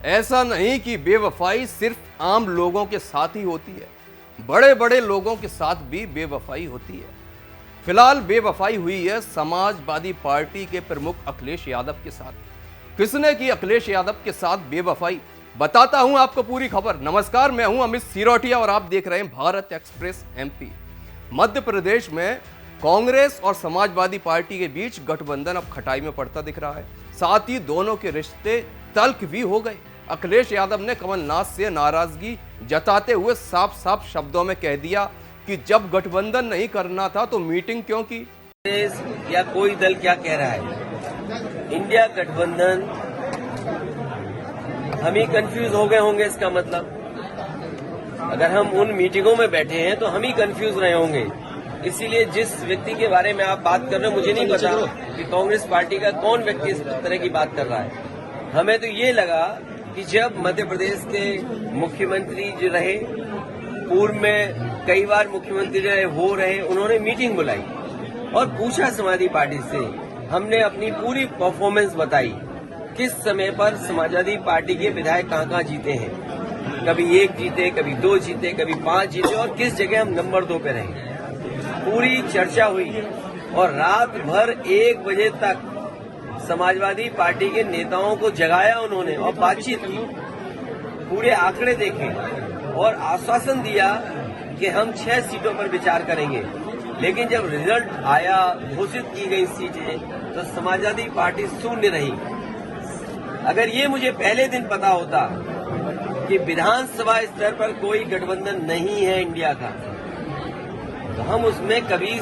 ऐसा नहीं कि बेवफाई सिर्फ आम लोगों के साथ ही होती है, बड़े बड़े लोगों के साथ भी बेवफाई होती है। फिलहाल बेवफाई हुई है समाजवादी पार्टी के प्रमुख अखिलेश यादव के साथ। किसने की अखिलेश यादव के साथ बेवफाई, बताता हूं आपको पूरी खबर। नमस्कार, मैं हूं अमित सिरोटिया और आप देख रहे हैं भारत एक्सप्रेस एमपी। मध्य प्रदेश में कांग्रेस और समाजवादी पार्टी के बीच गठबंधन अब खटाई में पड़ता दिख रहा है। साथ ही दोनों के रिश्ते तल्ख भी हो गए। अखिलेश यादव ने कमलनाथ से नाराजगी जताते हुए साफ साफ शब्दों में कह दिया कि जब गठबंधन नहीं करना था तो मीटिंग क्यों की। या कोई दल क्या कह रहा है, इंडिया गठबंधन, हम ही कंफ्यूज हो गए होंगे। इसका मतलब अगर हम उन मीटिंगों में बैठे हैं तो हम ही कंफ्यूज रहे होंगे। इसीलिए जिस व्यक्ति के बारे में आप बात कर रहे हो, मुझे नहीं पता कि कांग्रेस पार्टी का कौन व्यक्ति इस तरह की बात कर रहा है। हमें तो ये लगा कि जब मध्य प्रदेश के मुख्यमंत्री जो रहे, पूर्व में कई बार मुख्यमंत्री रहे, वो रहे, उन्होंने मीटिंग बुलाई और पूछा समाजवादी पार्टी से। हमने अपनी पूरी परफॉर्मेंस बताई, किस समय पर समाजवादी पार्टी के विधायक कहाँ जीते हैं। कभी 1 जीते, कभी 2 जीते, कभी 5 जीते और किस जगह हम नंबर 2 पे रहे। पूरी चर्चा हुई और रात भर 1 बजे तक समाजवादी पार्टी के नेताओं को जगाया उन्होंने और बातचीत की, पूरे आंकड़े देखे और आश्वासन दिया कि हम 6 सीटों पर विचार करेंगे। लेकिन जब रिजल्ट आया, घोषित की गई सीटें, तो समाजवादी पार्टी शून्य रही। अगर ये मुझे पहले दिन पता होता कि विधानसभा स्तर पर कोई गठबंधन नहीं है इंडिया का, तो हम उसमें कभी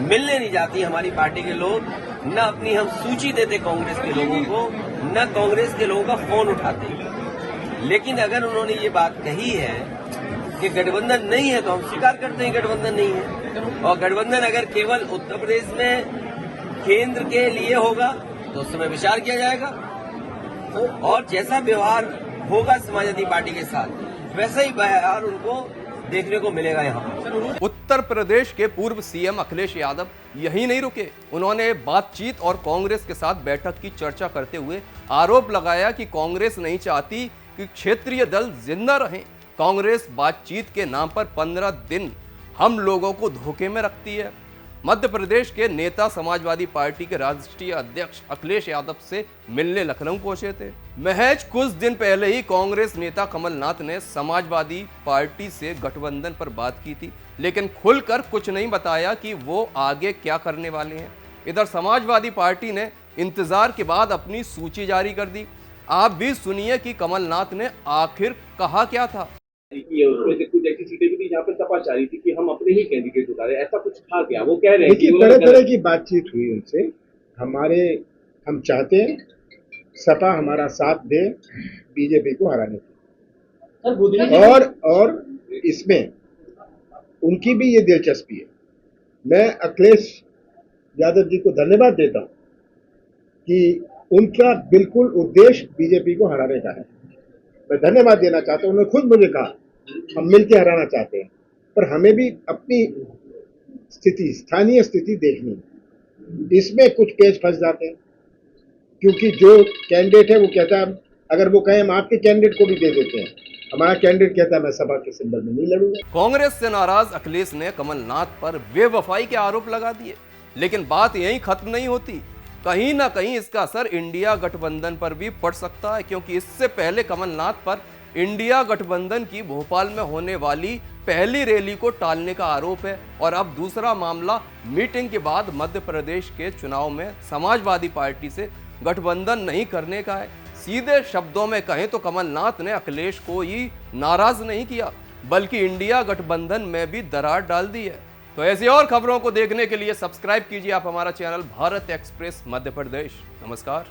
मिलने नहीं जाती हमारी पार्टी के लोग, न अपनी हम सूची देते कांग्रेस के लोगों को, न कांग्रेस के लोगों का फोन उठाते। लेकिन अगर उन्होंने ये बात कही है कि गठबंधन नहीं है, तो हम स्वीकार करते हैं गठबंधन नहीं है। और गठबंधन अगर केवल उत्तर प्रदेश में केंद्र के लिए होगा तो उस समय विचार किया जाएगा और जैसा व्यवहार होगा समाजवादी पार्टी के साथ, वैसा ही व्यवहार उनको देखने को मिलेगा। यहाँ पर उत्तर प्रदेश के पूर्व सीएम अखिलेश यादव यही नहीं रुके। उन्होंने बातचीत और कांग्रेस के साथ बैठक की चर्चा करते हुए आरोप लगाया कि कांग्रेस नहीं चाहती कि क्षेत्रीय दल जिंदा रहें। कांग्रेस बातचीत के नाम पर 15 दिन हम लोगों को धोखे में रखती है। मध्य प्रदेश के नेता समाजवादी पार्टी के राष्ट्रीय अध्यक्ष अखिलेश यादव से मिलने लखनऊ पहुंचे थे। महज कुछ दिन पहले ही कांग्रेस नेता कमलनाथ ने समाजवादी पार्टी से गठबंधन पर बात की थी, लेकिन खुलकर कुछ नहीं बताया कि वो आगे क्या करने वाले हैं। इधर समाजवादी पार्टी ने इंतजार के बाद अपनी सूची जारी कर दी। आप भी सुनिए कि कमलनाथ ने आखिर कहा क्या था। उसमें से कुछ ऐसी सीटें भी थी जहाँ पर सपा चाह रही थी कि हम अपने ही कैंडिडेट उतारे, ऐसा कुछ था क्या? वो कह रहे हैं कि तरह तरह की बातचीत हुई उनसे। हम चाहते हैं सपा हमारा साथ दे बीजेपी को हराने की, और इसमें उनकी भी ये दिलचस्पी है। मैं अखिलेश यादव जी को धन्यवाद देता हूँ कि उनका बिल्कुल उद्देश्य बीजेपी को हराने का है। मैं धन्यवाद देना चाहता हूँ। उन्होंने खुद मुझे कहा हम मिलकर हराना चाहते हैं, पर हमें भी अपनी स्थिति, स्थानीय स्थिति देखनी है। इसमें कुछ पेच फंस जाते हैं क्योंकि जो कैंडिडेट है वो कहता है, अगर वो कहे हम आपके कैंडिडेट को भी दे देते हैं, हमारा कैंडिडेट कहता है मैं सभा के सिंबल में नहीं लड़ूंगा। कांग्रेस से नाराज अखिलेश ने कमलनाथ पर बेवफाई के आरोप लगा दिए, लेकिन बात यहीं खत्म नहीं होती। कहीं ना कहीं इसका असर इंडिया गठबंधन पर भी पड़ सकता है, क्योंकि इससे पहले कमलनाथ पर इंडिया गठबंधन की भोपाल में होने वाली पहली रैली को टालने का आरोप है। और अब दूसरा मामला मीटिंग के बाद मध्य प्रदेश के चुनाव में समाजवादी पार्टी से गठबंधन नहीं करने का है। सीधे शब्दों में कहें तो कमलनाथ ने अखिलेश को ही नाराज नहीं किया, बल्कि इंडिया गठबंधन में भी दरार डाल दी है। तो ऐसी और खबरों को देखने के लिए सब्सक्राइब कीजिए आप हमारा चैनल भारत एक्सप्रेस मध्य प्रदेश। नमस्कार।